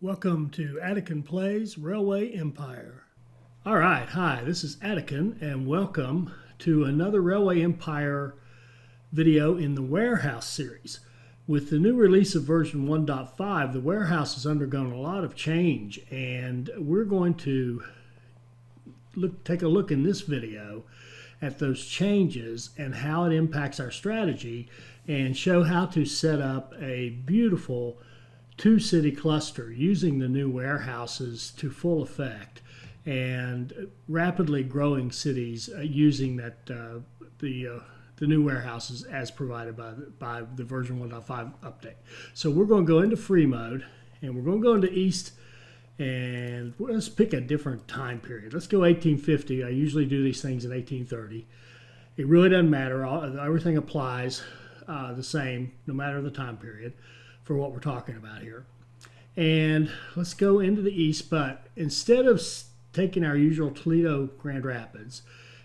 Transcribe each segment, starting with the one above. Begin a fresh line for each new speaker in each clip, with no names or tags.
Welcome to Attican Plays Railway Empire. All right, hi, this is Attican, and welcome to another Railway Empire video in the Warehouse series. With the new release of version 1.5, the warehouse has undergone a lot of change, and we're going to take a look in this video at those changes and how it impacts our strategy, and show how to set up a beautiful two-city cluster using the new warehouses to full effect, and rapidly growing cities using that the new warehouses as provided by the version 1.5 update. So we're going to go into free mode, and we're going to go into East, and let's pick a different time period. Let's go 1850. I usually do these things in 1830. It really doesn't matter. Everything applies the same no matter the time period for what we're talking about here. And let's go into the East, but instead of taking our usual Toledo Grand Rapids,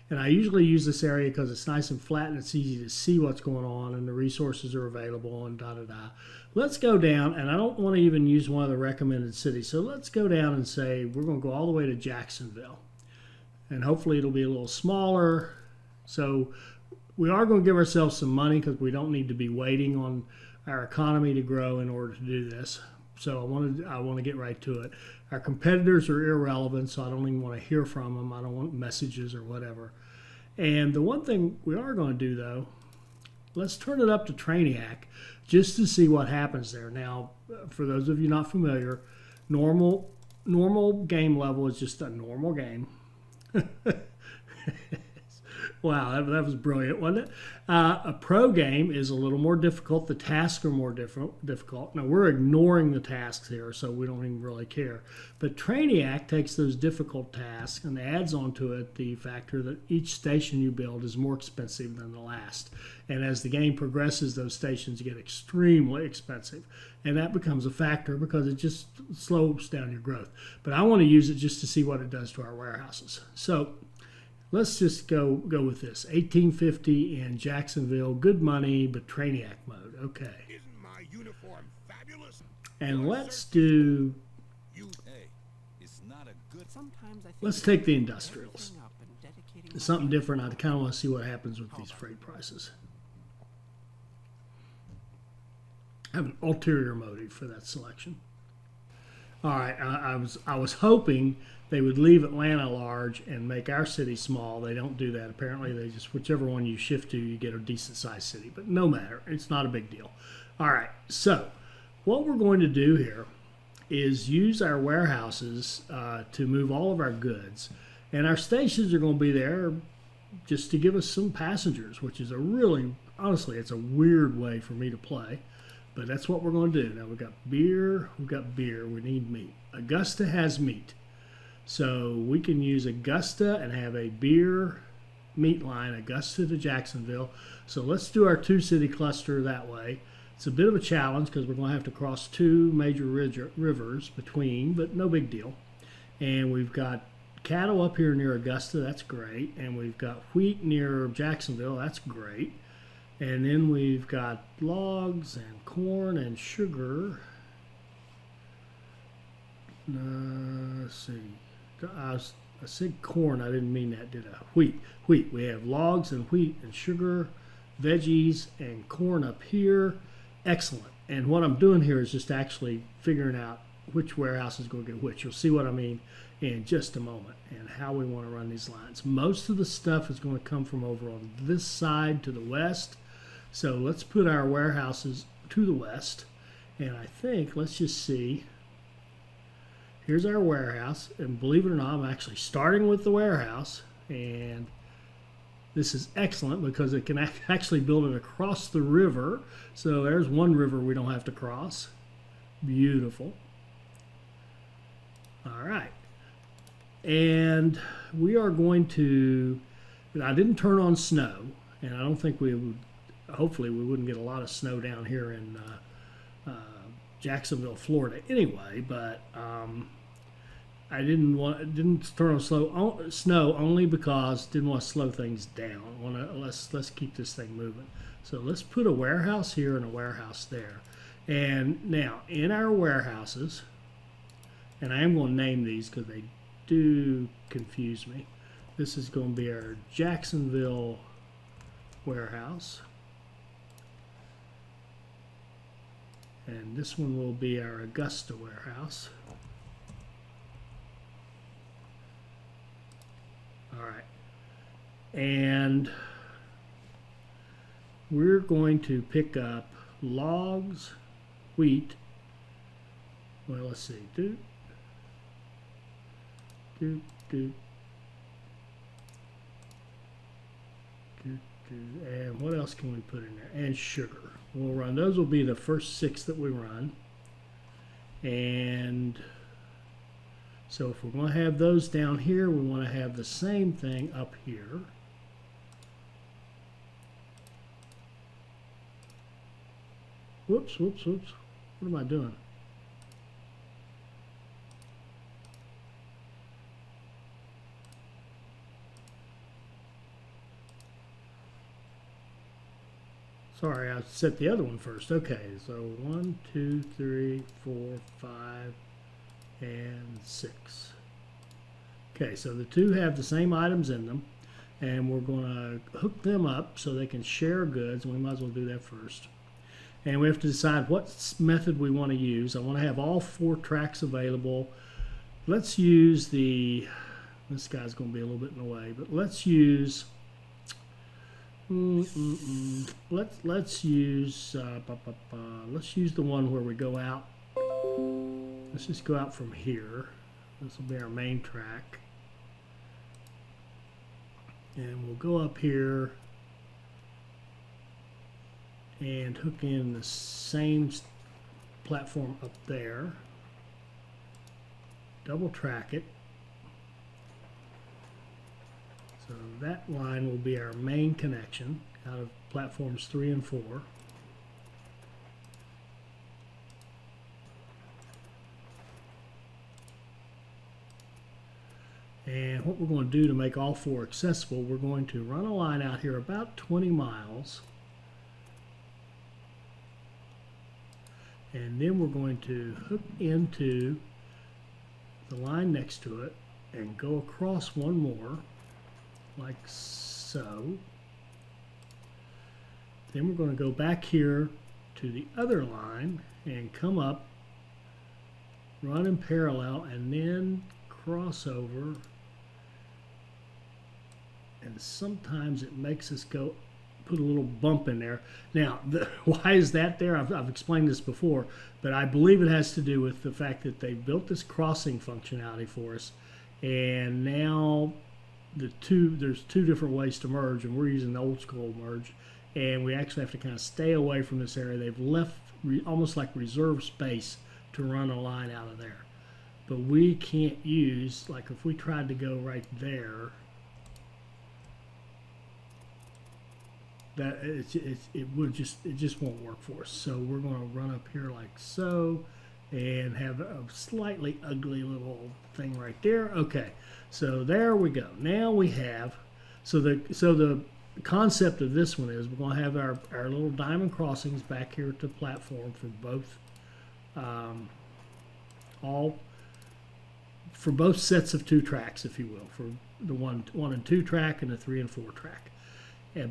and I usually use this area because it's nice and flat and it's easy to see what's going on and the resources are available and da-da-da. Let's go down, and I don't want to even use one of the recommended cities, so let's go down and say we're going to go all the way to Jacksonville. And hopefully it'll be a little smaller. So we are going to give ourselves some money because we don't need to be waiting on our economy to grow in order to do this. So I want to get right to it. Our competitors are irrelevant, so I don't even want to hear from them. I don't want messages or whatever. And the one thing we are going to do, though, let's turn it up to Trainiac just to see what happens there. Now, for those of you not familiar, normal game level is just a normal game. Wow, that was brilliant, wasn't it? A pro game is a little more difficult. The tasks are more difficult. Now, we're ignoring the tasks here, so we don't even really care. But Trainiac takes those difficult tasks and adds onto it the factor that each station you build is more expensive than the last. And as the game progresses, those stations get extremely expensive. And that becomes a factor because it just slows down your growth. But I want to use it just to see what it does to our warehouses. So let's just go with this. 1850 in Jacksonville. Good money, but Trainiac mode. Okay.
Isn't my uniform fabulous?
And let's do... Let's take the industrials. It's something different. I kind of want to see what happens with these freight prices. I have an ulterior motive for that selection. All right, I was hoping they would leave Atlanta large and make our city small. They don't do that. Apparently, they just, whichever one you shift to, you get a decent-sized city. But no matter. It's not a big deal. All right, so what we're going to do here is use our warehouses to move all of our goods. And our stations are going to be there just to give us some passengers, which is a really, honestly, it's a weird way for me to play. But that's what we're going to do. Now, we've got beer, we need meat. Augusta has meat. So we can use Augusta and have a beer meat line, Augusta to Jacksonville. So let's do our two-city cluster that way. It's a bit of a challenge because we're going to have to cross two major rivers between, but no big deal. And we've got cattle up here near Augusta. That's great. And we've got wheat near Jacksonville. That's great. And then we've got logs and corn and sugar. Let's see. I said corn. I didn't mean that, did I? Wheat. We have logs and wheat and sugar, veggies and corn up here. Excellent. And what I'm doing here is just actually figuring out which warehouse is going to get which. You'll see what I mean in just a moment and how we want to run these lines. Most of the stuff is going to come from over on this side to the west. So let's put our warehouses to the west. And I think, let's just see. Here's our warehouse. And believe it or not, I'm actually starting with the warehouse. And this is excellent because it can actually build it across the river. So there's one river we don't have to cross. Beautiful. All right. And we are going to, I didn't turn on snow. And I don't think we would, hopefully we wouldn't get a lot of snow down here in Jacksonville, Florida anyway, but I didn't turn on snow only because didn't want to slow things down. Let's keep this thing moving. So let's put a warehouse here and a warehouse there. And now in our warehouses, And I am going to name these because they do confuse me. This is going to be our Jacksonville warehouse. And this one will be our Augusta warehouse. All right. And we're going to pick up logs, wheat. Well, let's see. And what else can we put in there? And sugar. We'll run. Those will be the first 6 that we run. And so if we're going to have those down here, we want to have the same thing up here. Whoops. What am I doing? Sorry, I set the other one first. Okay, so 1, 2, 3, 4, 5, and 6. Okay, so the 2 have the same items in them, and we're going to hook them up so they can share goods, and we might as well do that first. And we have to decide what method we want to use. I want to have all 4 tracks available. Let's use the, this guy's going to be a little bit in the way, but let's use, let's use the one where we go out. Let's just go out from here. This will be our main track. And we'll go up here and hook in the same platform up there. Double track it. So that line will be our main connection out of platforms 3 and 4. And what we're going to do to make all 4 accessible, we're going to run a line out here about 20 miles. And then we're going to hook into the line next to it and go across one more, like so. Then we're going to go back here to the other line and come up, run in parallel, and then cross over. And sometimes it makes us go put a little bump in there. Now, why is that there? I've explained this before, but I believe it has to do with the fact that they built this crossing functionality for us, and now there's 2 different ways to merge, and we're using the old school merge, and we actually have to kind of stay away from this area. They've left almost like reserve space to run a line out of there, but we can't use, like if we tried to go right there, that it just won't work for us. So we're going to run up here like so and have a slightly ugly little thing right there. Okay, so there we go. Now we have, so the concept of this one is we're going to have our little diamond crossings back here to platform for both for both sets of 2 tracks, if you will, for the 1 and 2 track and the 3 and 4 track.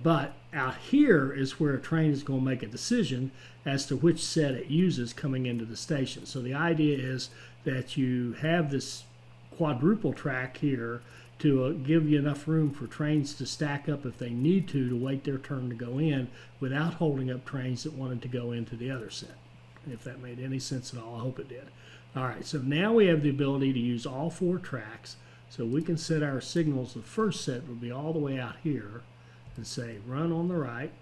But out here is where a train is going to make a decision as to which set it uses coming into the station. So the idea is that you have this quadruple track here to give you enough room for trains to stack up if they need to wait their turn to go in without holding up trains that wanted to go into the other set. If that made any sense at all, I hope it did. All right, so now we have the ability to use all 4 tracks. So we can set our signals. The first set will be all the way out here and say run on the right.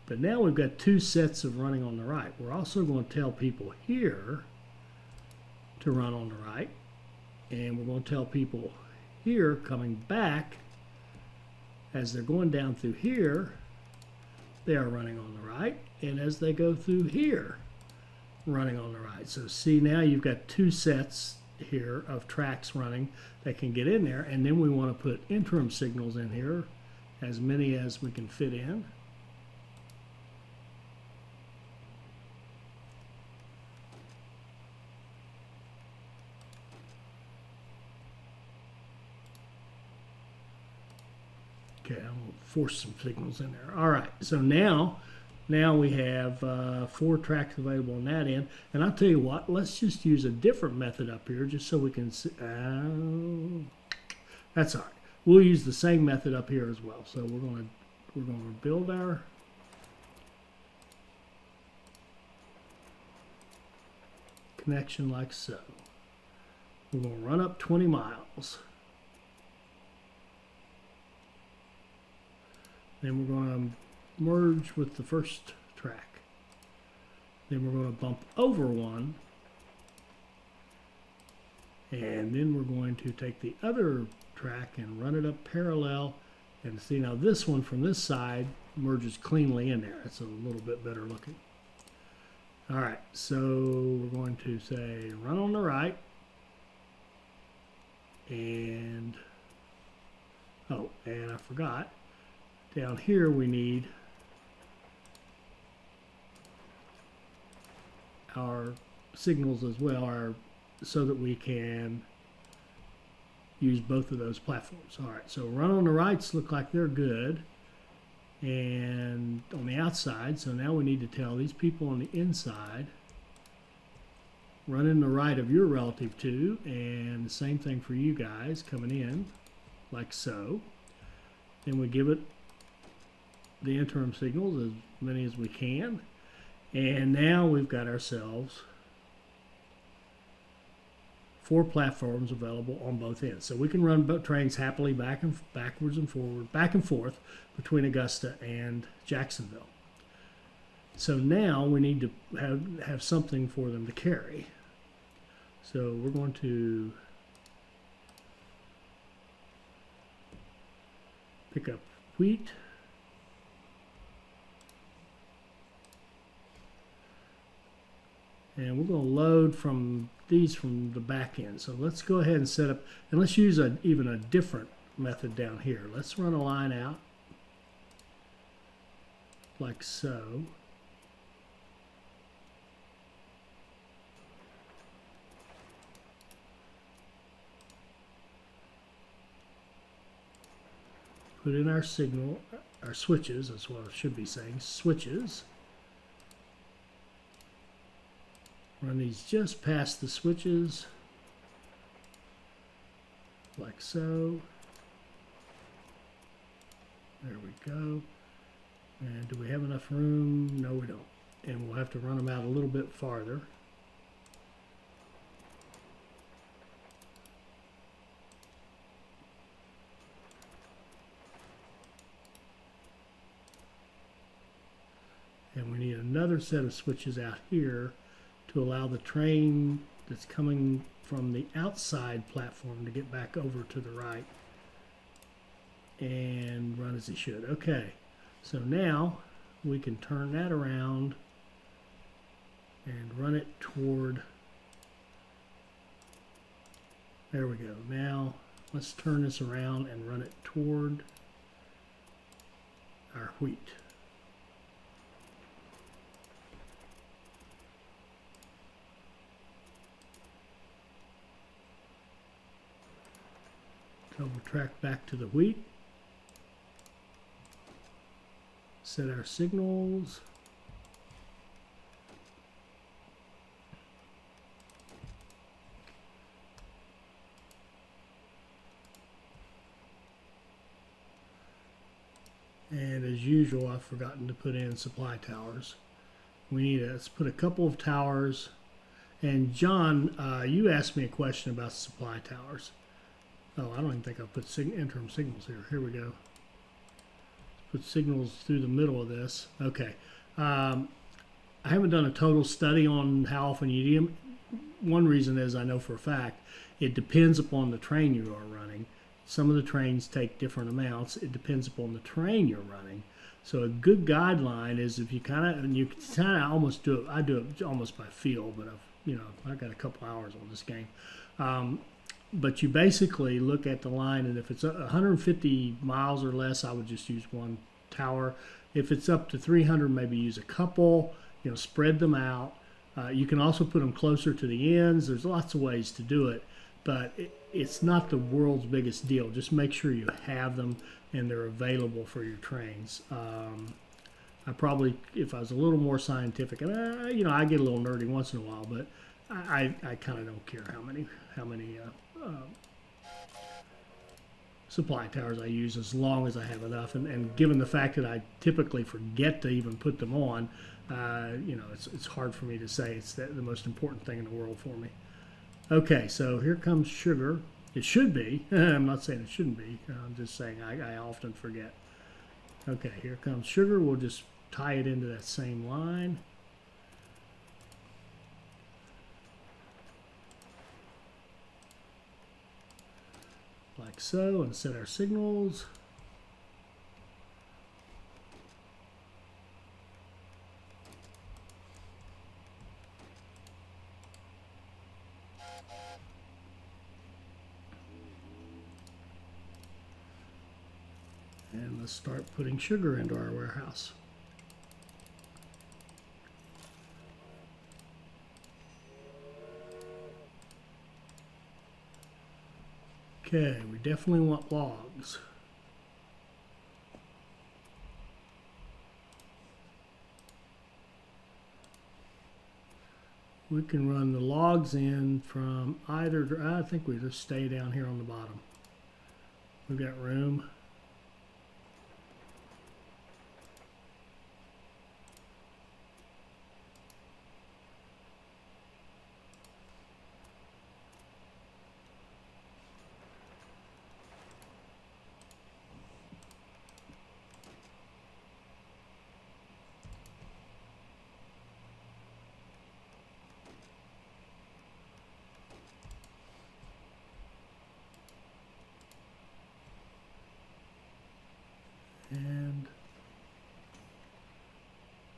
But now we've got 2 sets of running on the right. We're also going to tell people here to run on the right, and we're going to tell people here coming back as they're going down through here, they are running on the right, and as they go through here, running on the right. So see, now you've got 2 sets here of tracks running that can get in there, and then we want to put interim signals in here, as many as we can fit in. Okay, I'm going to force some signals in there. All right, so now we have 4 tracks available on that end. And I'll tell you what, let's just use a different method up here just so we can see. That's all right. We'll use the same method up here as well. So we're going to build our connection like so. We're going to run up 20 miles. Then we're going to merge with the first track. Then we're going to bump over one. And then we're going to take the other track and run it up parallel. And see, now this one from this side merges cleanly in there. It's a little bit better looking. All right, so we're going to say run on the right. And, oh, and I forgot. Down here we need our signals as well, so that we can use both of those platforms. All right, so run on the rights look like they're good. And on the outside, so now we need to tell these people on the inside, run in the right of your relative to, and the same thing for you guys coming in, like so. Then we give it the interim signals, as many as we can. And now we've got ourselves 4 platforms available on both ends. So we can run both trains happily backwards and forward, back and forth between Augusta and Jacksonville. So now we need to have something for them to carry. So we're going to pick up wheat. And we're going to load from these from the back end. So let's go ahead and set up, and let's use even a different method down here. Let's run a line out like so. Put in our signal, our switches, that's what I should be saying, switches. Run these just past the switches, like so. There we go. And do we have enough room? No, we don't. And we'll have to run them out a little bit farther. And we need another set of switches out here to allow the train that's coming from the outside platform to get back over to the right and run as it should. Okay, so now we can turn that around and run it toward, there we go. Now let's turn this around and run it toward our wheat. Double track back to the wheat. Set our signals. And as usual, I've forgotten to put in supply towers. We need to, let's put a couple of towers. And John, you asked me a question about supply towers. Oh, I don't even think I'll put interim signals here. Here we go. Put signals through the middle of this. Okay. I haven't done a total study on how often you need them. One reason is I know for a fact it depends upon the train you are running. Some of the trains take different amounts. It depends upon the train you're running. So a good guideline is if you kind of almost do it. I do it almost by feel, but I've got a couple hours on this game. But you basically look at the line, and if it's 150 miles or less, I would just use one tower. If it's up to 300, maybe use a couple. Spread them out. You can also put them closer to the ends. There's lots of ways to do it. but it's not the world's biggest deal. Just make sure you have them and they're available for your trains. I probably, if I was a little more scientific, and I get a little nerdy once in a while, but I kind of don't care how many supply towers I use, as long as I have enough. And given the fact that I typically forget to even put them on, it's hard for me to say it's the most important thing in the world for me. Okay, so here comes sugar. It should be. I'm not saying it shouldn't be. I'm just saying I often forget. Okay, here comes sugar. We'll just tie it into that same line. Like so, and set our signals. And let's start putting sugar into our warehouse. Okay, we definitely want logs. We can run the logs in from either, I think we just stay down here on the bottom. We've got room. And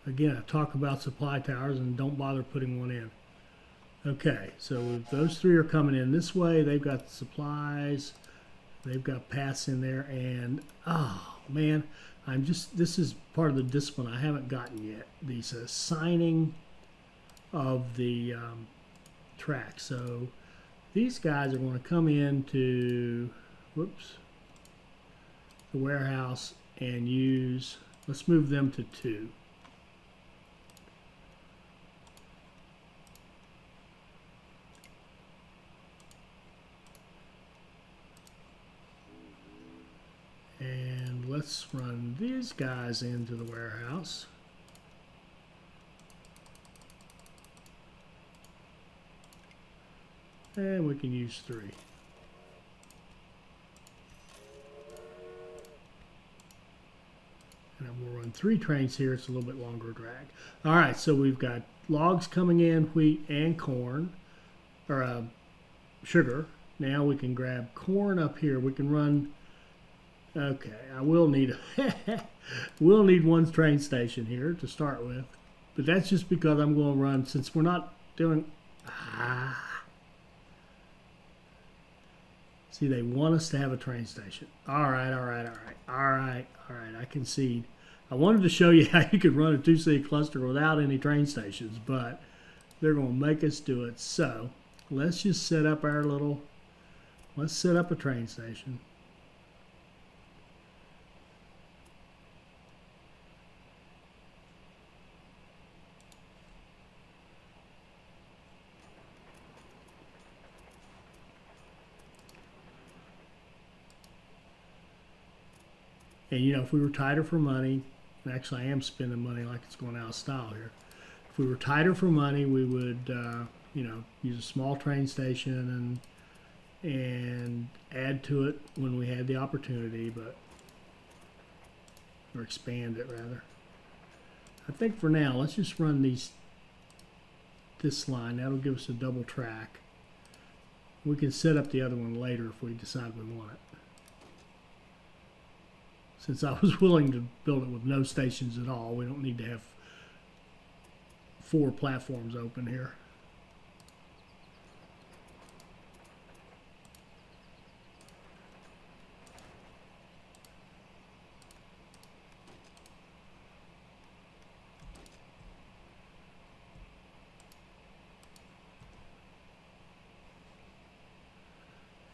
again, I talk about supply towers and don't bother putting one in. Okay, so those three are coming in this way. They've got the supplies. They've got paths in there. And, oh, man, this is part of the discipline I haven't gotten yet. These assigning of the track. So these guys are going to come into, the warehouse and use, let's move them to 2. And let's run these guys into the warehouse. And we can use 3. And we'll run 3 trains here. It's a little bit longer drag. All right, so we've got logs coming in, wheat and corn, or sugar. Now we can grab corn up here. We can run. Okay, I will need we'll need 1 train station here to start with, but that's just because I'm going to run, since we're not doing. See, they want us to have a train station. All right. I concede. I wanted to show you how you could run a 2-city cluster without any train stations, but they're going to make us do it. So let's just set up let's set up a train station. And if we were tighter for money, and actually I am spending money like it's going out of style here. If we were tighter for money, we would, use a small train station and add to it when we had the opportunity, or expand it rather. I think for now, let's just run this line. That'll give us a double track. We can set up the other one later if we decide we want it. Since I was willing to build it with no stations at all, we don't need to have 4 platforms open here.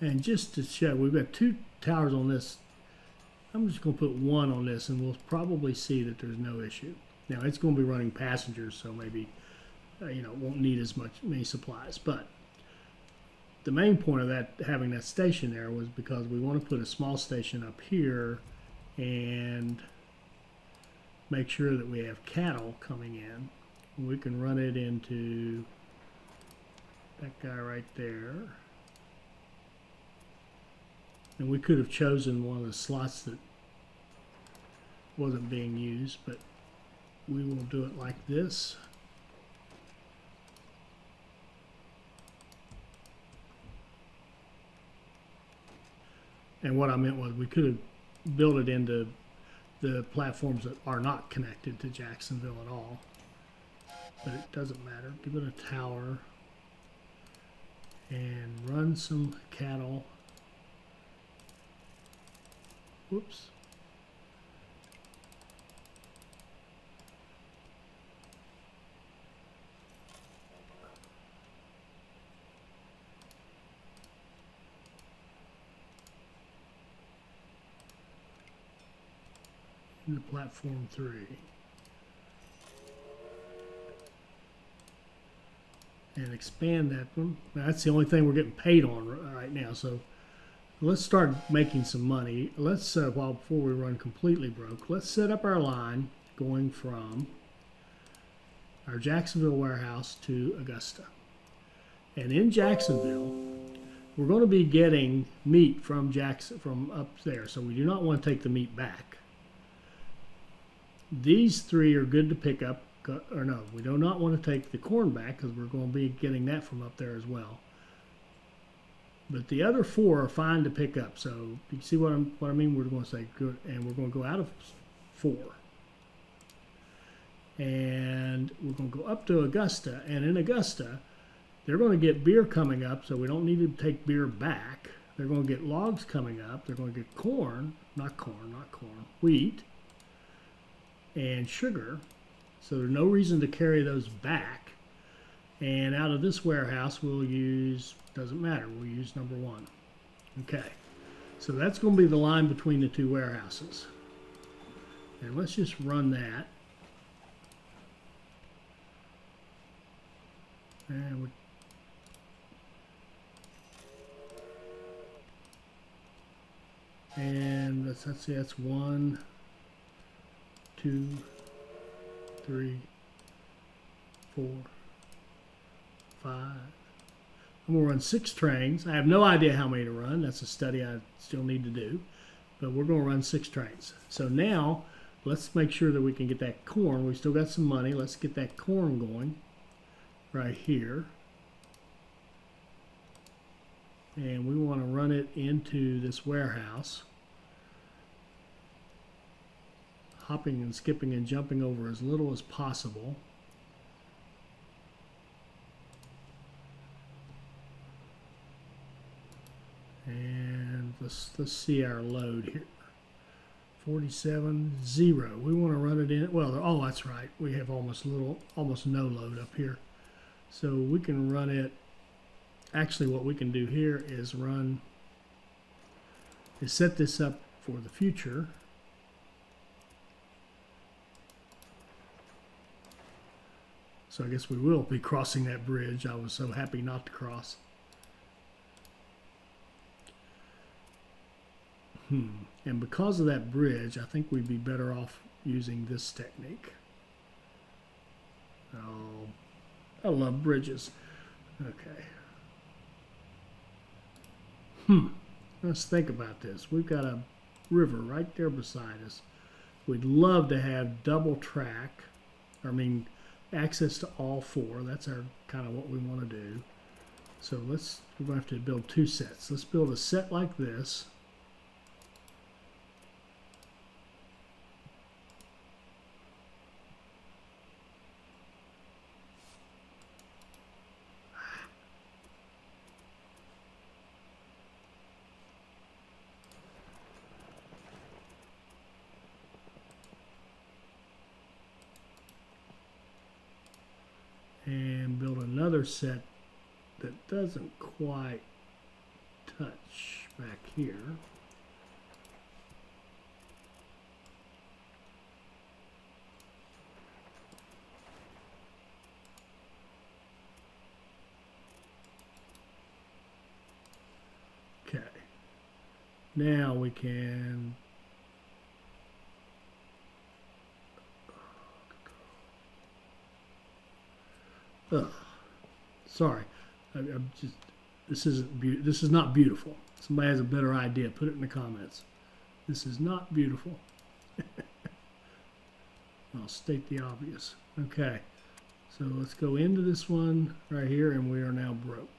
And just to show, we've got 2 towers on this. I'm just going to put 1 on this, and we'll probably see that there's no issue. Now, it's going to be running passengers, so maybe it won't need as many supplies. But the main point of that, having that station there, was because we want to put a small station up here and make sure that we have cattle coming in. We can run it into that guy right there. And we could have chosen one of the slots that wasn't being used, but we will do it like this. And what I meant was we could have built it into the platforms that are not connected to Jacksonville at all. But it doesn't matter. Give it a tower and run some cattle. Whoops. Into platform 3. And expand that one. That's the only thing we're getting paid on right now. So let's start making some money. Let's, before we run completely broke, let's set up our line going from our Jacksonville warehouse to Augusta. And in Jacksonville, we're going to be getting meat from up there. So we do not want to take the meat back. These 3 are good to pick up. Or no, we do not want to take the corn back because we're going to be getting that from up there as well. But the other 4 are fine to pick up. So you see what I mean? We're going to say good, and we're going to go out of 4. And we're going to go up to Augusta. And in Augusta, they're going to get beer coming up, so we don't need to take beer back. They're going to get logs coming up. They're going to get corn, wheat, and sugar. So there's no reason to carry those back. And out of this warehouse, we'll use, doesn't matter, we'll use number 1. Okay, so that's going to be the line between the 2 warehouses. And let's just run that. And let's see, that's 1, 2, 3, 4, 5. I'm going to run 6 trains. I have no idea how many to run. That's a study I still need to do. But we're going to run 6 trains. So now, let's make sure that we can get that corn. We still got some money. Let's get that corn going right here. And we want to run it into this warehouse. Hopping and skipping and jumping over as little as possible. And let's see our load here. 47.0. We want to run it in. Well, oh, that's right. We have almost no load up here. So we can run it. Actually, what we can do here is set this up for the future. So I guess we will be crossing that bridge. I was so happy not to cross. And because of that bridge, I think we'd be better off using this technique. Oh, I love bridges. Okay. Let's think about this. We've got a river right there beside us. We'd love to have double track. Access to all 4. That's our kind of what we want to do. So we're going to have to build 2 sets. Let's build a set like this. And build another set that doesn't quite touch back here. Okay. Now we can sorry, I'm just, this isn't this is not beautiful. Somebody has a better idea, put it in the comments. This is not beautiful. I'll state the obvious. Okay, so let's go into this one right here, and we are now broke.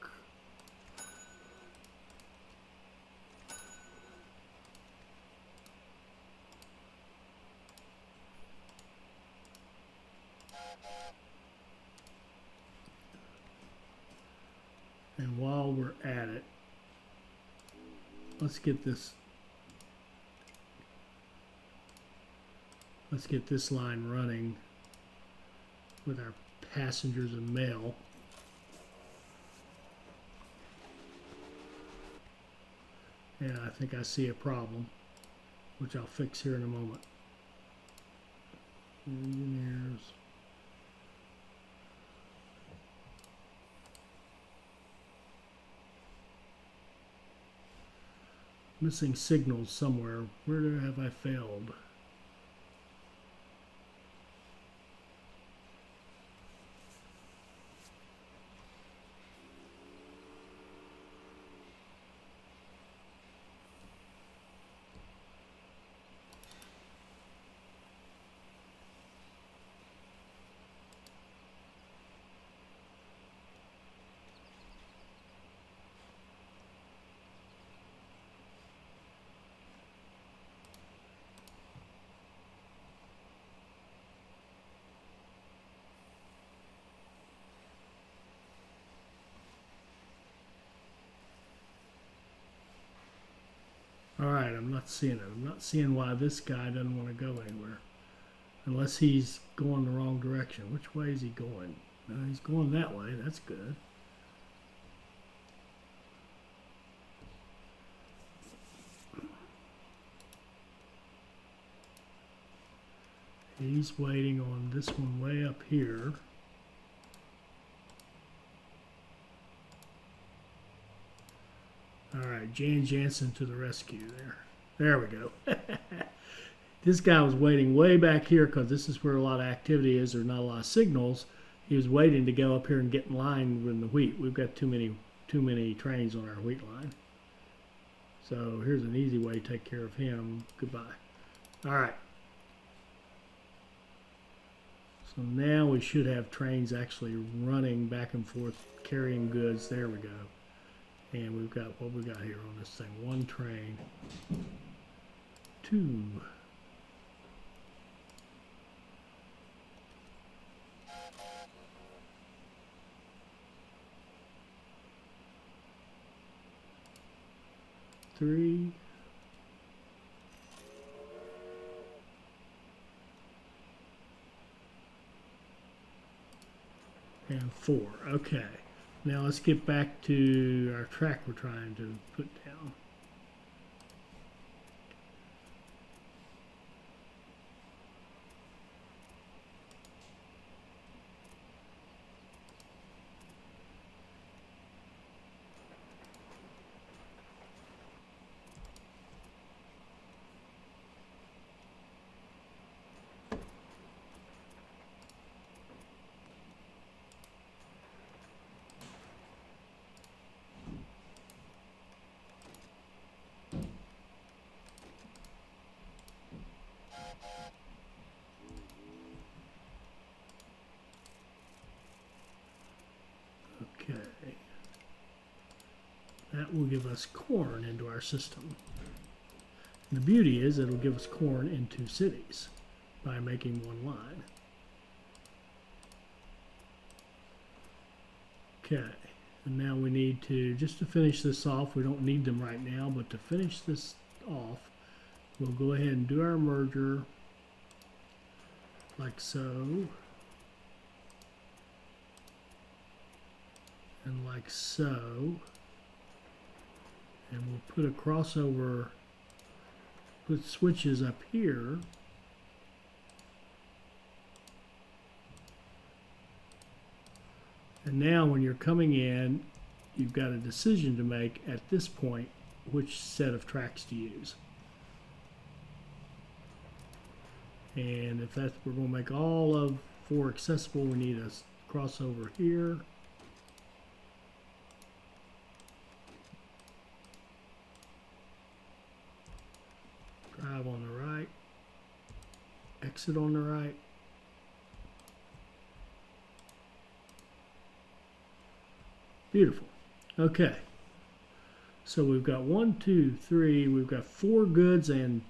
And while we're at it, let's get this line running with our passengers and mail. And I think I see a problem, which I'll fix here in a moment. Engineers. Missing signals somewhere. Where have I failed? Alright, I'm not seeing it. I'm not seeing why this guy doesn't want to go anywhere. Unless he's going the wrong direction. Which way is he going? No, he's going that way. That's good. He's waiting on this one way up here. Alright, Jan Jansen to the rescue there. There we go. This guy was waiting way back here because this is where a lot of activity is. There's not a lot of signals. He was waiting to go up here and get in line with the wheat. We've got too many trains on our wheat line. So here's an easy way to take care of him. Goodbye. Alright. So now we should have trains actually running back and forth, carrying goods. There we go. And we've got what we got here on this thing. One train, two, three, and four. Okay. Now let's get back to our track we're trying to put down. Okay. That will give us corn into our system. And the beauty is it'll give us corn into cities by making one line. Okay. And now we need to, just to finish this off, we don't need them right now, but to finish this off, we'll go ahead and do our merger like so. And like so. And we'll put a crossover, put switches up here. And now when you're coming in, you've got a decision to make at this point which set of tracks to use. And if that's, we're going to make all of 4 accessible, we need a crossover here. Drive on the right, exit on the right. Beautiful. Okay. So we've got 1, 2, 3, we've got 4 goods, and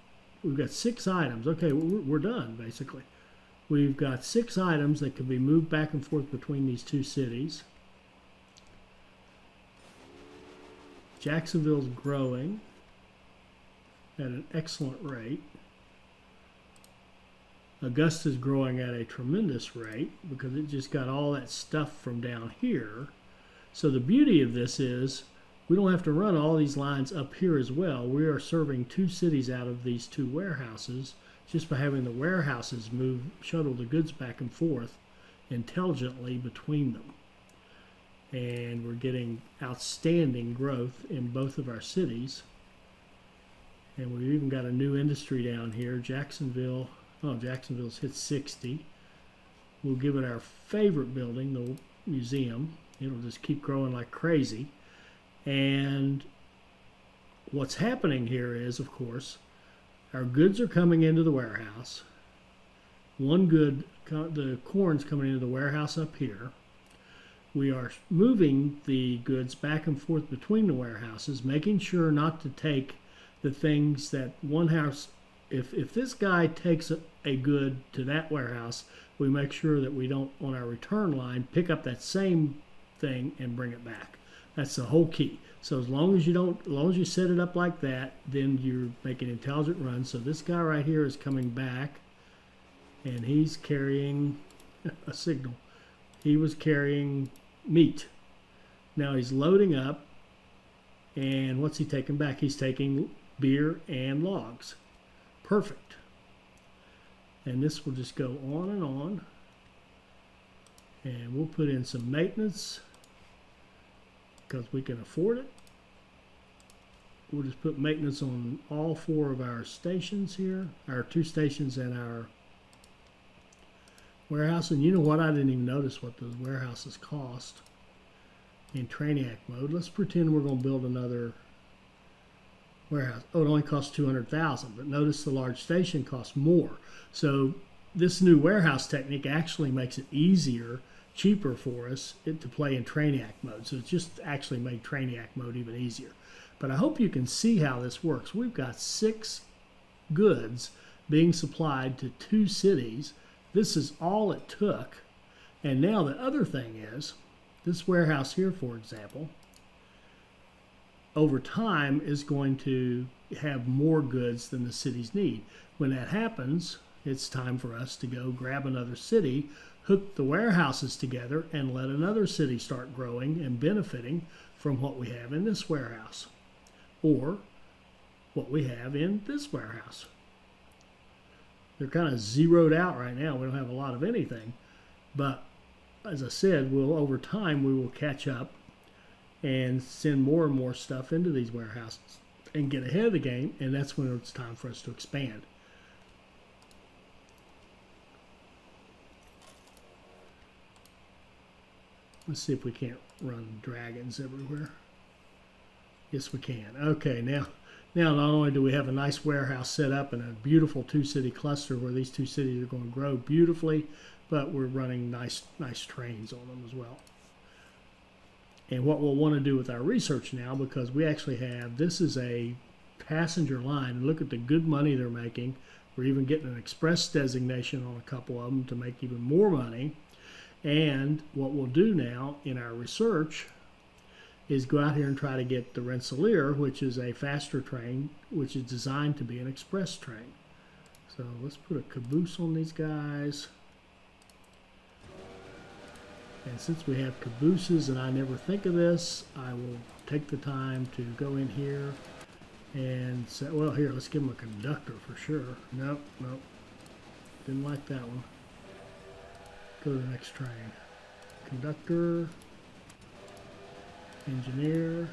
we've got 6 items. Okay, we're done, basically. We've got 6 items that can be moved back and forth between these 2 cities. Jacksonville's growing at an excellent rate. Augusta's growing at a tremendous rate because it just got all that stuff from down here. So the beauty of this is we don't have to run all these lines up here as well. We are serving 2 cities out of these 2 warehouses just by having the warehouses shuttle the goods back and forth intelligently between them. And we're getting outstanding growth in both of our cities. And we've even got a new industry down here, Jacksonville. Oh, Jacksonville's hit 60. We'll give it our favorite building, the museum. It'll just keep growing like crazy. And what's happening here is, of course, our goods are coming into the warehouse. One good, the corn's coming into the warehouse up here. We are moving the goods back and forth between the warehouses, making sure not to take the things that one house, if this guy takes a good to that warehouse, we make sure that we don't, on our return line, pick up that same thing and bring it back. That's the whole key. So as long as you set it up like that, then you're making intelligent runs. So this guy right here is coming back, and he's carrying a signal. He was carrying meat. Now he's loading up, and what's he taking back? He's taking beer and logs. Perfect. And this will just go on and on. And we'll put in some maintenance because we can afford it. We'll just put maintenance on all 4 of our stations here, our 2 stations and our warehouse. And you know what? I didn't even notice what those warehouses cost in Trainiac mode. Let's pretend we're going to build another warehouse. Oh, it only costs $200,000, but notice the large station costs more. So this new warehouse technique actually makes it easier, cheaper for us to play in Trainiac mode. So it's just actually made Trainiac mode even easier. But I hope you can see how this works. We've got 6 goods being supplied to 2 cities. This is all it took. And now the other thing is, this warehouse here, for example, over time is going to have more goods than the cities need. When that happens, it's time for us to go grab another city, hook the warehouses together, and let another city start growing and benefiting from what we have in this warehouse or what we have in this warehouse. They're kind of zeroed out right now. We don't have a lot of anything, but as I said, over time we will catch up and send more and more stuff into these warehouses and get ahead of the game, and that's when it's time for us to expand. Let's see if we can't run dragons everywhere. Yes, we can. Okay, now not only do we have a nice warehouse set up and a beautiful 2-city cluster where these 2 cities are going to grow beautifully, but we're running nice trains on them as well. And what we'll want to do with our research now, because we actually have, this is a passenger line, and look at the good money they're making. We're even getting an express designation on a couple of them to make even more money. And what we'll do now in our research is go out here and try to get the Rensselaer, which is a faster train, which is designed to be an express train. So let's put a caboose on these guys. And since we have cabooses and I never think of this, I will take the time to go in here and say, well, here, let's give them a conductor for sure. Nope, nope. Didn't like that one. Go to the next train. Conductor, engineer.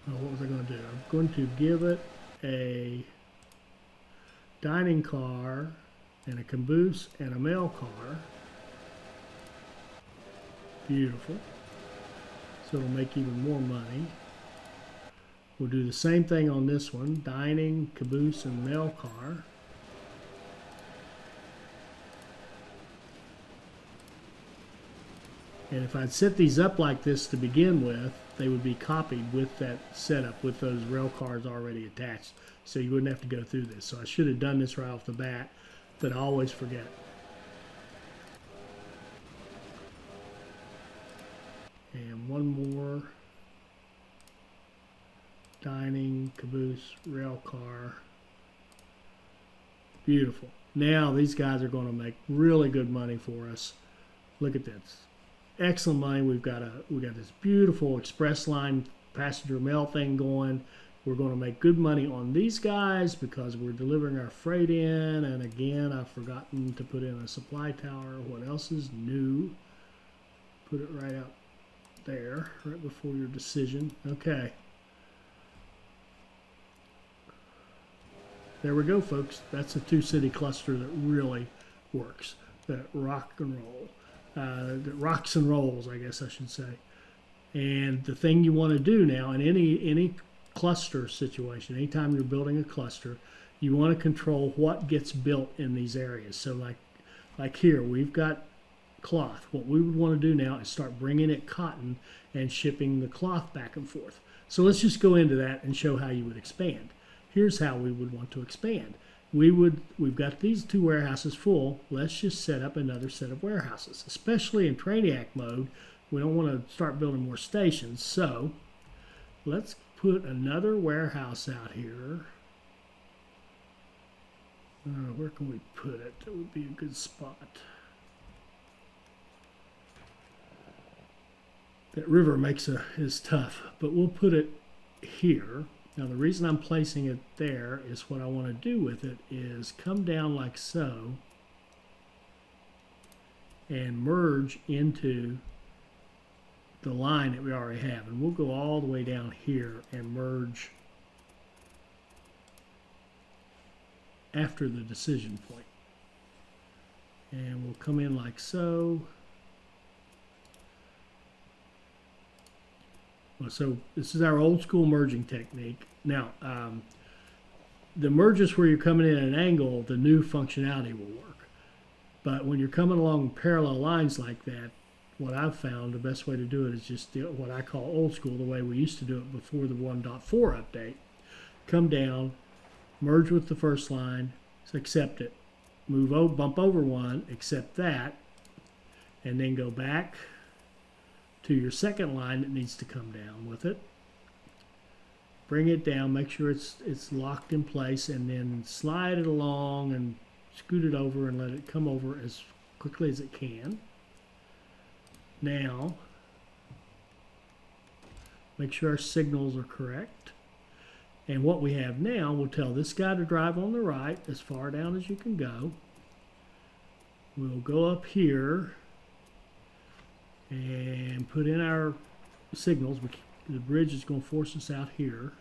Oh, what was I going to do? I'm going to give it a dining car and a caboose and a mail car. Beautiful. So it'll make even more money. We'll do the same thing on this one. Dining, caboose, and mail car. And if I'd set these up like this to begin with, they would be copied with that setup, with those rail cars already attached. So you wouldn't have to go through this. So I should have done this right off the bat, but I always forget. And one more. Dining, caboose, rail car. Beautiful. Now these guys are going to make really good money for us. Look at this. Excellent money. We got this beautiful express line passenger mail thing going. We're going to make good money on these guys because we're delivering our freight in. And again, I've forgotten to put in a supply tower. What else is new? Put it right out there, right before your decision. Okay. There we go, folks. That's a two-city cluster that really works. That rock and roll. That rocks and rolls, I guess I should say. And the thing you want to do now in any cluster situation, anytime you're building a cluster, you want to control what gets built in these areas. So like here, we've got cloth. What we would want to do now is start bringing in cotton and shipping the cloth back and forth. So let's just go into that and show how you would expand. Here's how we would want to expand. We've got these two warehouses full. Let's just set up another set of warehouses, especially in Trainiac mode. We don't want to start building more stations. So let's put another warehouse out here. Where can we put it? That would be a good spot. That river is tough, but we'll put it here. Now the reason I'm placing it there is what I want to do with it is come down like so and merge into the line that we already have. And we'll go all the way down here and merge after the decision point. And we'll come in like so. So this is our old school merging technique. Now, the merges where you're coming in at an angle, the new functionality will work. But when you're coming along parallel lines like that, what I've found the best way to do it is just what I call old school, the way we used to do it before the 1.4 update. Come down, merge with the first line, accept it. Bump over one, accept that, and then go back to your second line that needs to come down with it. Bring it down, make sure it's locked in place, and then slide it along and scoot it over and let it come over as quickly as it can. Now, make sure our signals are correct. And what we have now, we'll tell this guy to drive on the right as far down as you can go. We'll go up here and put in our signals. The bridge is going to force us out here.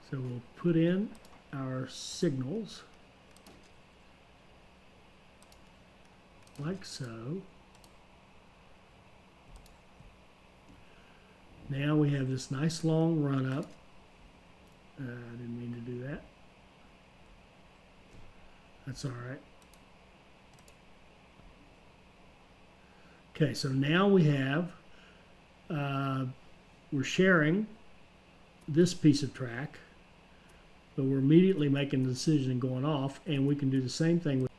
So we'll put in our signals like so. Now we have this nice long run up. I didn't mean to do that. That's all right. Okay, so now we have, we're sharing this piece of track, but we're immediately making the decision and going off, and we can do the same thing with.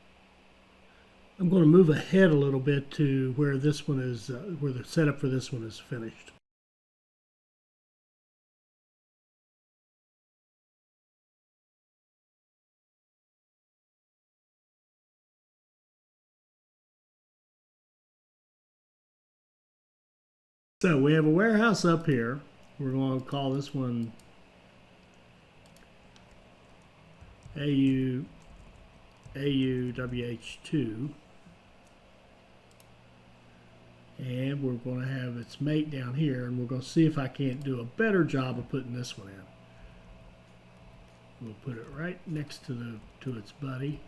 I'm going to move ahead a little bit to where this one is, where the setup for this one is finished. So we have a warehouse up here. We're going to call this one AUWH2. And we're going to have its mate down here, and we're going to see if I can't do a better job of putting this one in. We'll put it right next to its buddy,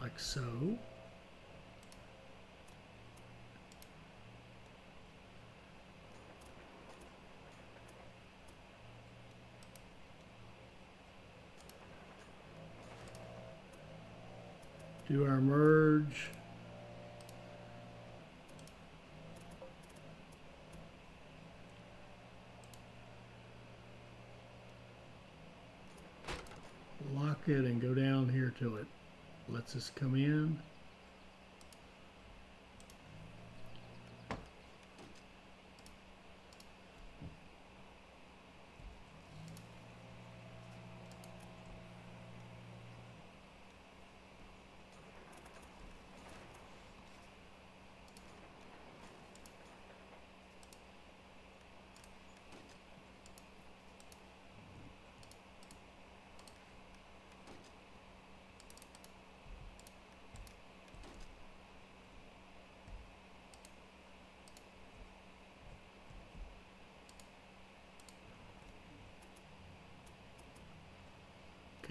like so. Do our merge. Lock it and go down here till it lets us come in.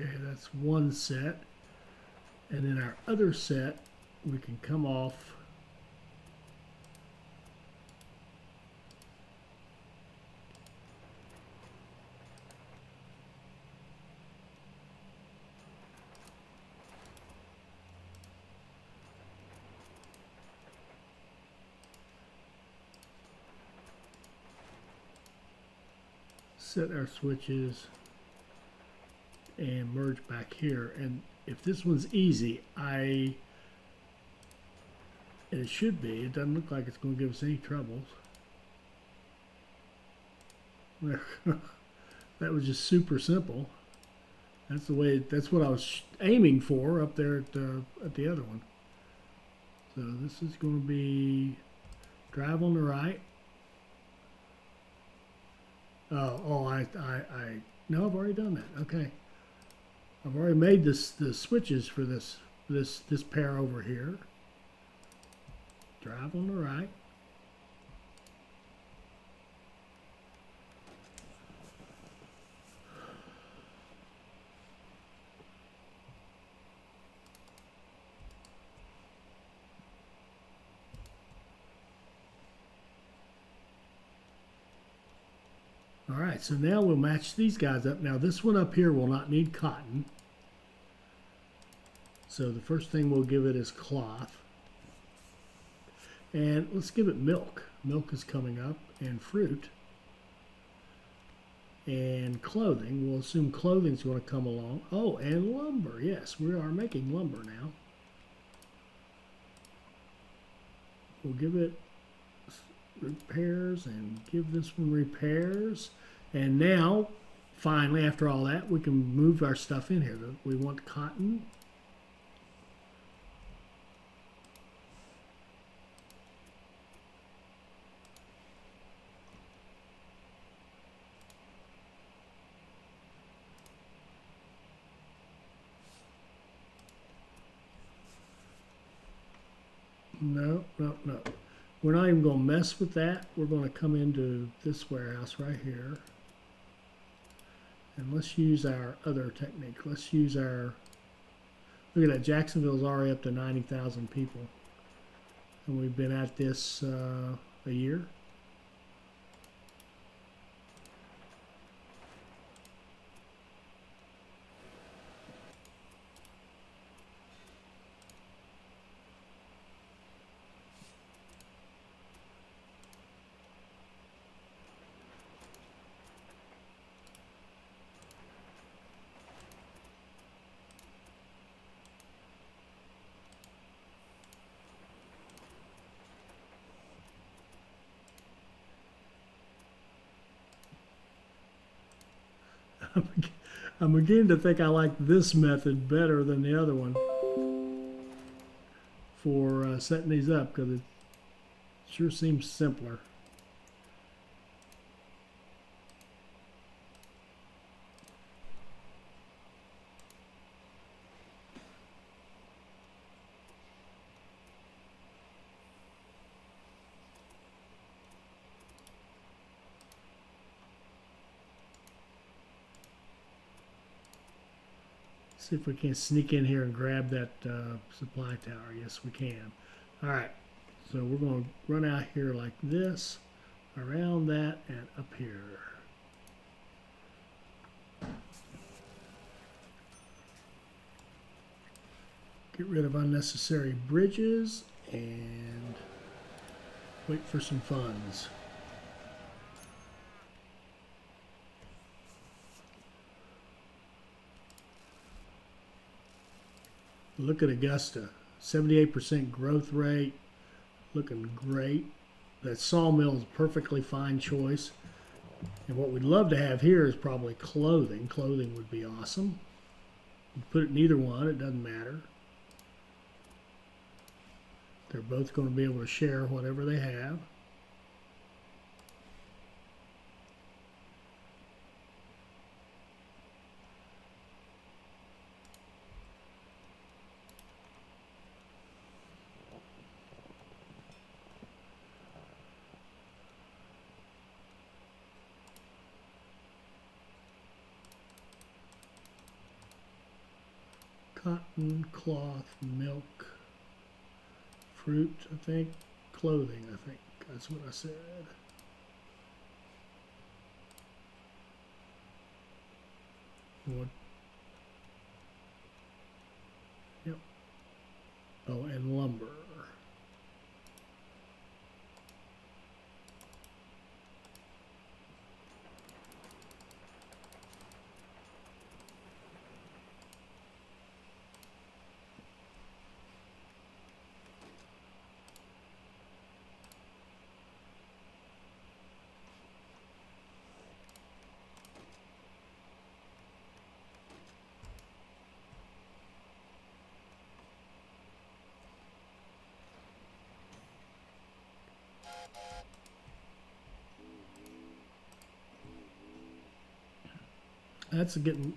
Okay, that's one set. And then our other set, we can come off set our switches and merge back here. And if this one's easy, and it should be, it doesn't look like it's going to give us any troubles. That was just super simple. That's the way, that's what I was aiming for up there at the other one. So this is going to be drive on the right. No, I've already done that. Okay. I've already made the switches for this pair over here. Drive on the right. All right, so now we'll match these guys up. Now this one up here will not need cotton. So the first thing we'll give it is cloth. And let's give it milk. Milk is coming up, and fruit. And clothing. We'll assume clothing's going to come along. Oh, and lumber. Yes, we are making lumber now. We'll give it repairs and give this one repairs. And now, finally, after all that, we can move our stuff in here. We want cotton. No. We're not even going to mess with that. We're going to come into this warehouse right here. And let's use our other technique. Let's use our, look at that, Jacksonville's already up to 90,000 people. And we've been at this a year. I'm beginning to think I like this method better than the other one. for setting these up, because it sure seems simpler. See if we can sneak in here and grab that supply tower. Yes, we can. All right, so we're going to run out here like this, around that, and up here. Get rid of unnecessary bridges and wait for some funds. Look at Augusta, 78% growth rate, looking great. That sawmill is a perfectly fine choice. And what we'd love to have here is probably clothing. Clothing would be awesome. You put it in either one, it doesn't matter. They're both going to be able to share whatever they have. Cotton, cloth, milk, fruit, I think, clothing, I think. That's what I said. What? Yep. Oh, and lumber.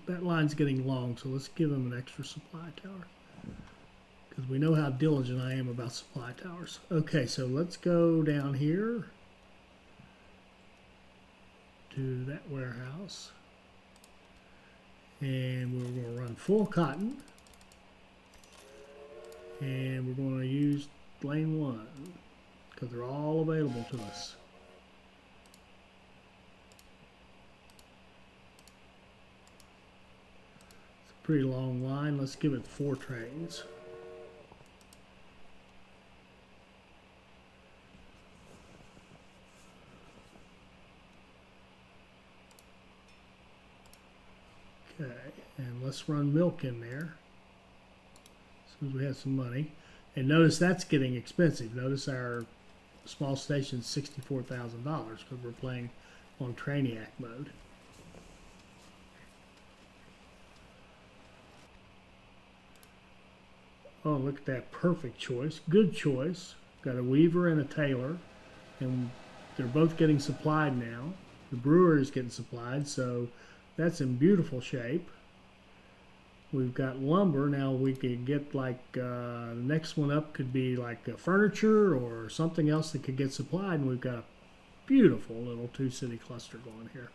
That line's getting long, so let's give them an extra supply tower, because we know how diligent I am about supply towers. Okay, so let's go down here to that warehouse, and we're going to run full cotton, and we're going to use lane 1 because they're all available to us. Pretty long line. Let's give it 4 trains. Okay, and let's run milk in there as soon as we have some money. And notice that's getting expensive. Notice our small station's $64,000 because we're playing on Trainiac mode. Oh, look at that. Perfect choice. Good choice. Got a weaver and a tailor, and they're both getting supplied now. The brewer is getting supplied, so that's in beautiful shape. We've got lumber. Now we could get like, the next one up could be like furniture or something else that could get supplied, and we've got a beautiful little 2-city cluster going here.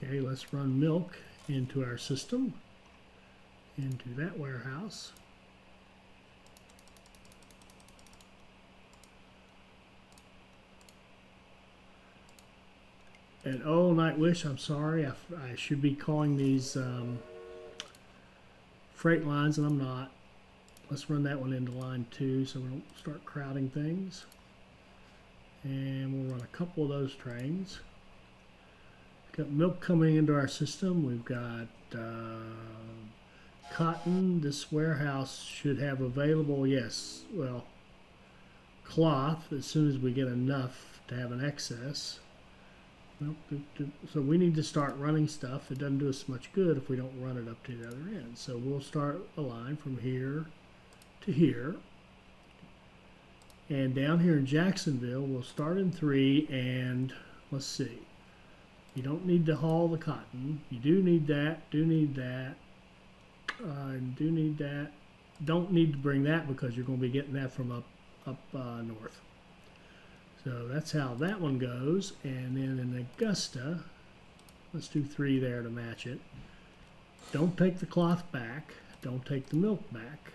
Okay, let's run milk into our system, into that warehouse. And oh, Nightwish, I'm sorry, I should be calling these freight lines, and I'm not. Let's run that one into line 2 so we don't start crowding things. And we'll run a couple of those trains. Got milk coming into our system. We've got cotton. This warehouse should have available, yes, well, cloth as soon as we get enough to have an excess. Well, so we need to start running stuff. It doesn't do us much good if we don't run it up to the other end. So we'll start a line from here to here. And down here in Jacksonville, we'll start in 3, and let's see. You don't need to haul the cotton. You do need that, do need that, do need that. Don't need to bring that because you're going to be getting that from up north. So that's how that one goes. And then in Augusta, let's do 3 there to match it. Don't take the cloth back. Don't take the milk back.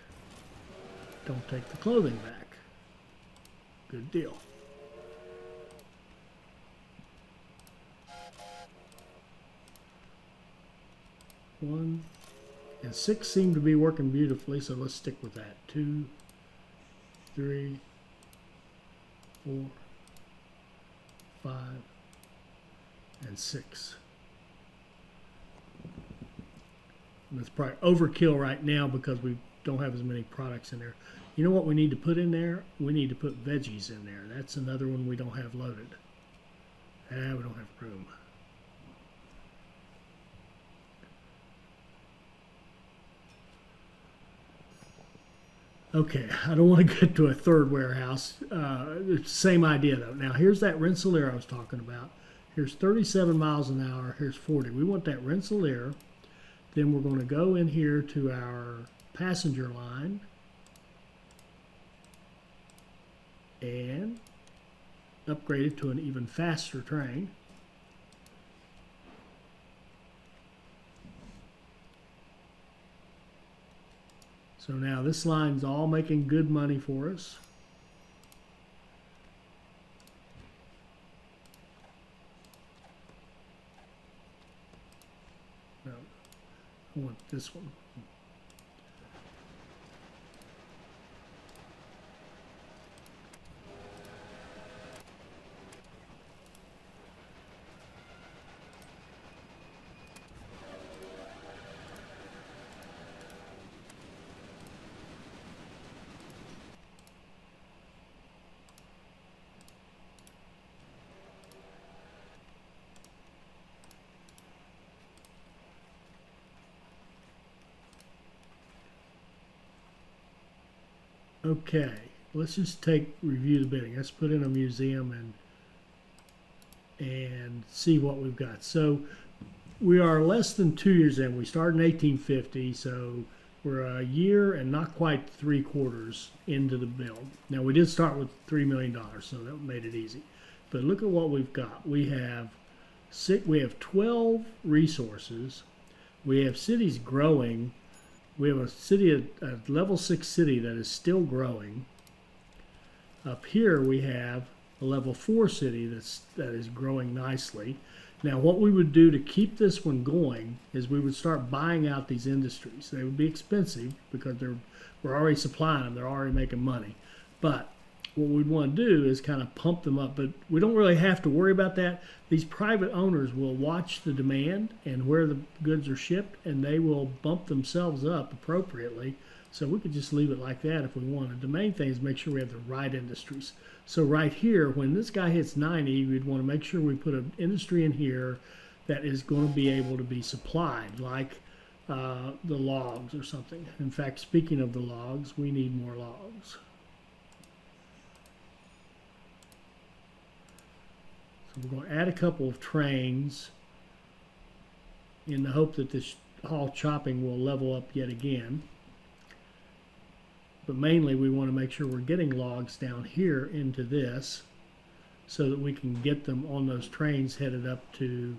Don't take the clothing back. Good deal. One and 6 seem to be working beautifully, so let's stick with that. 2, 3, 4, 5, and 6. And it's probably overkill right now because we don't have as many products in there. You know what we need to put in there? We need to put veggies in there. That's another one we don't have loaded. We don't have room. Okay, I don't want to get to a third warehouse. Same idea though. Now here's that Rensselaer I was talking about. Here's 37 miles an hour. Here's 40. We want that Rensselaer. Then we're going to go in here to our passenger line and upgrade it to an even faster train. So now this line's all making good money for us. No, I want this one. Okay, let's just review the bidding. Let's put in a museum and see what we've got. So we are less than 2 years in. We started in 1850, so we're a year and not quite 3/4 into the build. Now we did start with $3 million, so that made it easy. But look at what we've got. We have 12 resources. We have cities growing. We have a city, a level 6 city that is still growing. Up here we have a level 4 city that is growing nicely. Now what we would do to keep this one going is we would start buying out these industries. They would be expensive because we're already supplying them. They're already making money. But what we'd want to do is kind of pump them up. But we don't really have to worry about that. These private owners will watch the demand and where the goods are shipped, and they will bump themselves up appropriately. So we could just leave it like that if we wanted. The main thing is make sure we have the right industries. So right here, when this guy hits 90, we'd want to make sure we put an industry in here that is going to be able to be supplied, like the logs or something. In fact, speaking of the logs, we need more logs. So we're going to add a couple of trains in the hope that this haul chopping will level up yet again. But mainly we want to make sure we're getting logs down here into this so that we can get them on those trains headed up to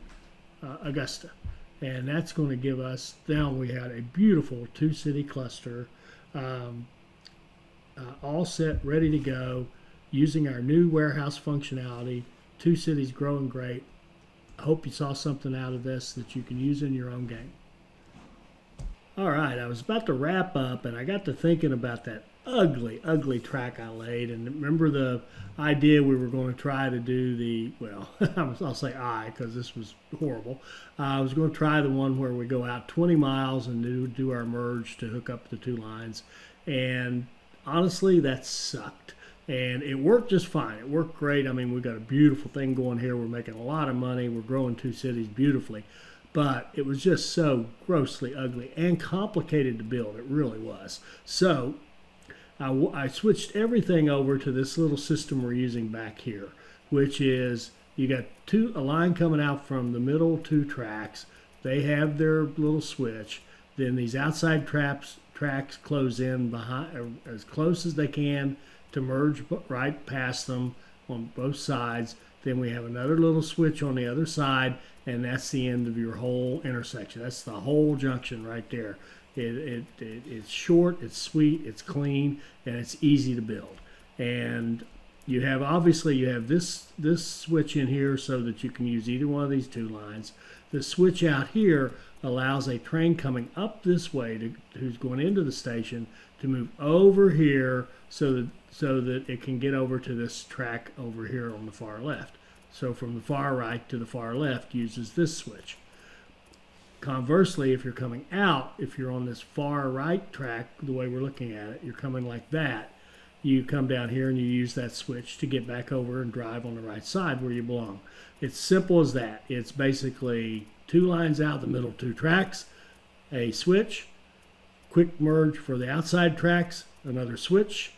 Augusta. And that's going to give us, now we had a beautiful 2-city cluster all set, ready to go, using our new warehouse functionality. 2 cities growing great. I hope you saw something out of this that you can use in your own game. All right, I was about to wrap up, and I got to thinking about that ugly, ugly track I laid. And remember the idea we were going to try to do the, well, I'll say because this was horrible. I was going to try the one where we go out 20 miles and do our merge to hook up the two lines. And honestly, that sucked. And it worked just fine. It worked great. I mean, we've got a beautiful thing going here. We're making a lot of money. We're growing two cities beautifully. But it was just so grossly ugly and complicated to build. It really was. So I switched everything over to this little system we're using back here, which is you got a line coming out from the middle two tracks. They have their little switch. Then these outside tracks close in behind as close as they can to merge right past them on both sides. Then we have another little switch on the other side, and that's the end of your whole intersection. That's the whole junction right there. It's short, it's sweet, it's clean, and it's easy to build. And you have this switch in here so that you can use either one of these two lines. The switch out here allows a train coming up this way who's going into the station to move over here so that it can get over to this track over here on the far left. So from the far right to the far left uses this switch. Conversely, if you're coming out, if you're on this far right track, the way we're looking at it, you're coming like that, you come down here and you use that switch to get back over and drive on the right side where you belong. It's simple as that. It's basically two lines out the middle, two tracks, a switch, quick merge for the outside tracks, another switch,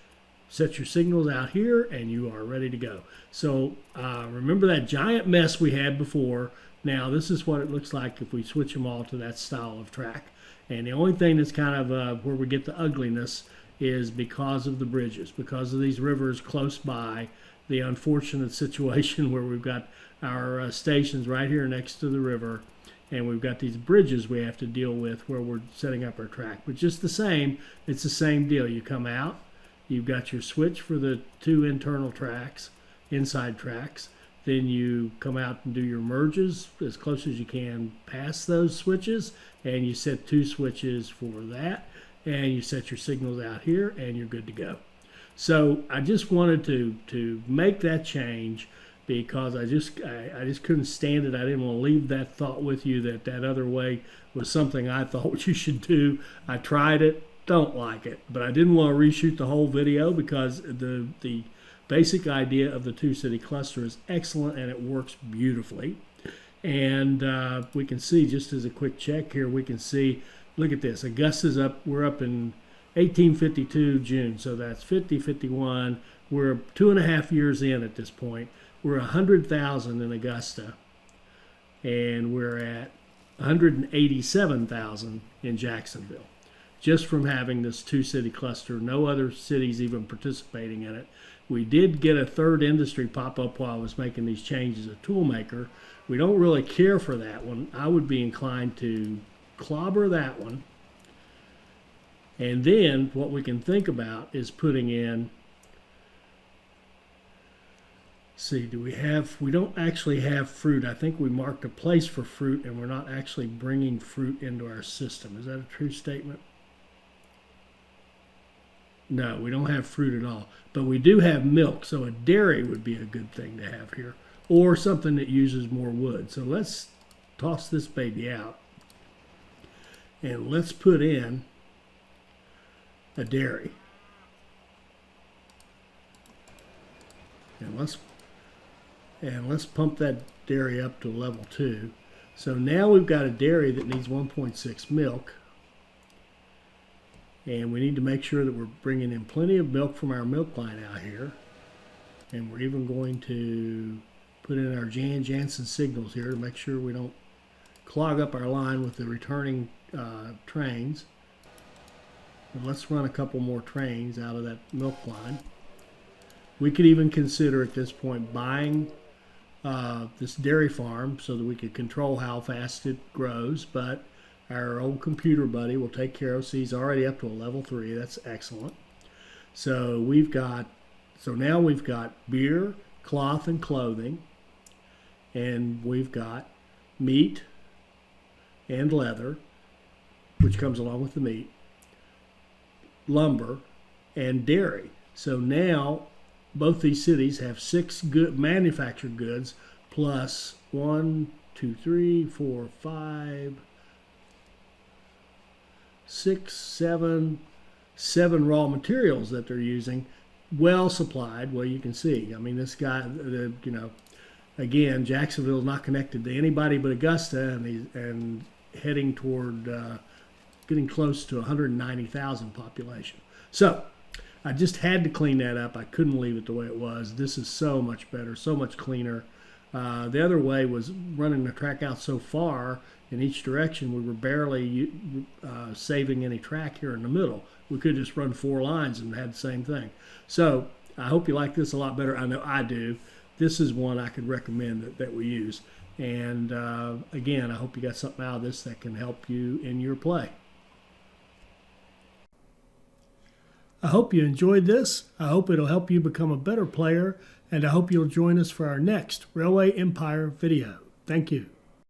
set your signals out here, and you are ready to go. So remember that giant mess we had before. Now this is what it looks like if we switch them all to that style of track. And the only thing that's kind of where we get the ugliness is because of the bridges, because of these rivers close by, the unfortunate situation where we've got our stations right here next to the river, and we've got these bridges we have to deal with where we're setting up our track. But just the same, it's the same deal. You come out, you've got your switch for the two internal tracks, inside tracks. Then you come out and do your merges as close as you can past those switches, and you set two switches for that, and you set your signals out here, and you're good to go. So I just wanted to make that change because I just couldn't stand it. I didn't want to leave that thought with you that other way was something I thought you should do. I tried it, don't like it, but I didn't want to reshoot the whole video because the basic idea of the two-city cluster is excellent and it works beautifully. And we can see, just as a quick check here, we can see, look at this, Augusta's up, we're up in 1852 June, so that's 50, 51. We're 2.5 years in at this point. We're 100,000 in Augusta, and we're at 187,000 in Jacksonville, just from having this two-city cluster. No other cities even participating in it. We did get a third industry pop up while I was making these changes, a toolmaker. We don't really care for that one. I would be inclined to clobber that one. And then what we can think about is putting in, see, we don't actually have fruit. I think we marked a place for fruit and we're not actually bringing fruit into our system. Is that a true statement? No, we don't have fruit at all. But we do have milk, so a dairy would be a good thing to have here, or something that uses more wood. So let's toss this baby out, and let's put in a dairy. And let's pump that dairy up to level 2. So now we've got a dairy that needs 1.6 milk. And we need to make sure that we're bringing in plenty of milk from our milk line out here. And we're even going to put in our Jan Jansen signals here to make sure we don't clog up our line with the returning trains. And let's run a couple more trains out of that milk line. We could even consider at this point buying this dairy farm so that we could control how fast it grows, but our old computer buddy will take care of. See, he's already up to a level 3. That's excellent. So now we've got beer, cloth, and clothing, and we've got meat and leather, which comes along with the meat, lumber, and dairy. So now both these cities have 6 good manufactured goods plus 1, 2, 3, 4, 5, 6, 7 raw materials that they're using, well supplied. Well, you can see. I mean, this guy, again, Jacksonville's not connected to anybody but Augusta, and heading toward getting close to 190,000 population. So I just had to clean that up. I couldn't leave it the way it was. This is so much better, so much cleaner. The other way was running the track out so far in each direction, we were barely saving any track here in the middle. We could just run 4 lines and had the same thing. So I hope you like this a lot better. I know I do. This is one I could recommend that we use. And again, I hope you got something out of this that can help you in your play. I hope you enjoyed this. I hope it'll help you become a better player, and I hope you'll join us for our next Railway Empire video. Thank you.